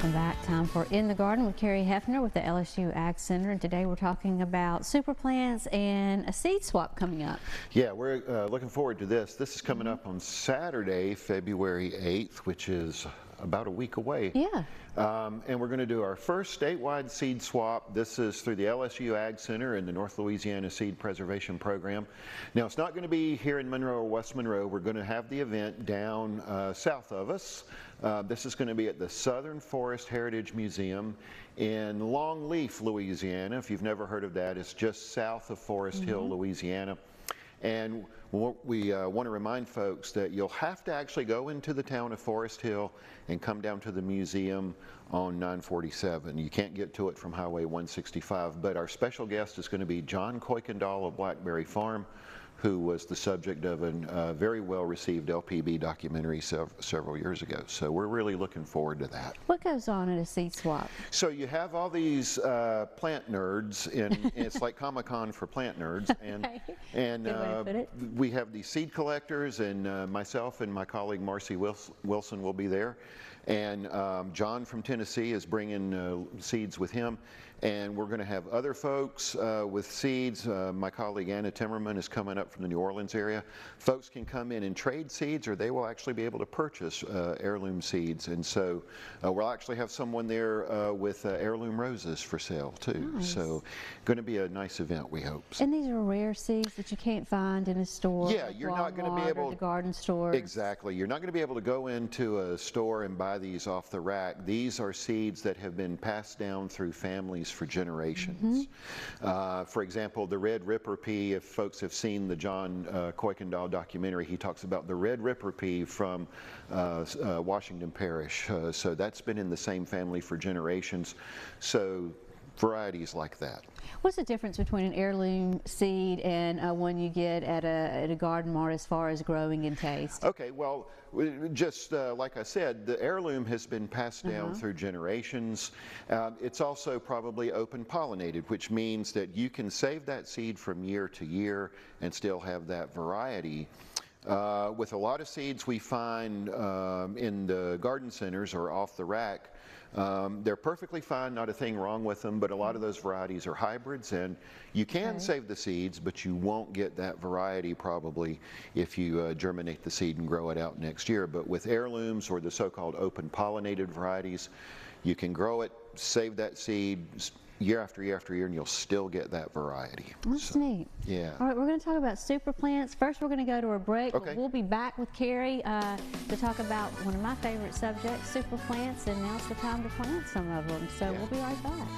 Welcome back. Time for In the Garden with Carrie Hefner with the LSU Ag Center. And today we're talking about super plants and a seed swap coming up. Yeah, we're looking forward to this. This is coming up on Saturday, February 8th, which is about a week away. Yeah. And we're going to do our first statewide seed swap. This is through the LSU Ag Center and the North Louisiana Seed Preservation Program. Now, it's not going to be here in Monroe or West Monroe. We're going to have the event down south of us. This is going to be at the Southern Forest Heritage Museum in Longleaf, Louisiana. If you've never heard of that, it's just south of Forest Hill, Louisiana. And we want to remind folks that you'll have to actually go into the town of Forest Hill and come down to the museum on 947. You can't get to it from Highway 165, but our special guest is going to be John Kuykendall of Blackberry Farm, who was the subject of a very well-received LPB documentary several years ago. So we're really looking forward to that. What goes on at a seed swap? So you have all these plant nerds, and it's like Comic-Con for plant nerds. And, Okay. and Good way to put it. we have these seed collectors, and myself and my colleague Marcy Wilson will be there. And John from Tennessee is bringing seeds with him. And we're going to have other folks with seeds. My colleague Anna Timmerman is coming up from the New Orleans area. Folks can come in and trade seeds, or they will actually be able to purchase heirloom seeds. And so we'll actually have someone there with heirloom roses for sale too. Nice. So going to be a nice event, we hope. And these are rare seeds that you can't find in a store. Yeah, you're not going to be able to garden stores. Exactly. You're not going to be able to go into a store and buy these off the rack. These are seeds that have been passed down through families for generations. For example, the red ripper pea, if folks have seen the John Kuykendall documentary, he talks about the red ripper pea from Washington Parish. So that's been in the same family for generations. So varieties like that. What's the difference between an heirloom seed and one you get at a garden mart as far as growing and taste? Okay, well, just like I said, the heirloom has been passed down through generations. It's also probably open pollinated, which means that you can save that seed from year to year and still have that variety. With a lot of seeds we find in the garden centers or off the rack, they're perfectly fine, not a thing wrong with them, but a lot of those varieties are hybrids, and you can save the seeds, but you won't get that variety probably if you germinate the seed and grow it out next year. But with heirlooms or the so-called open pollinated varieties, you can grow it, save that seed year after year after year, and you'll still get that variety. That's neat. Yeah. All right, we're going to talk about super plants. First, we're going to go to a break. Okay. We'll be back with Carrie to talk about one of my favorite subjects, super plants, and now's the time to plant some of them. So we'll be right back.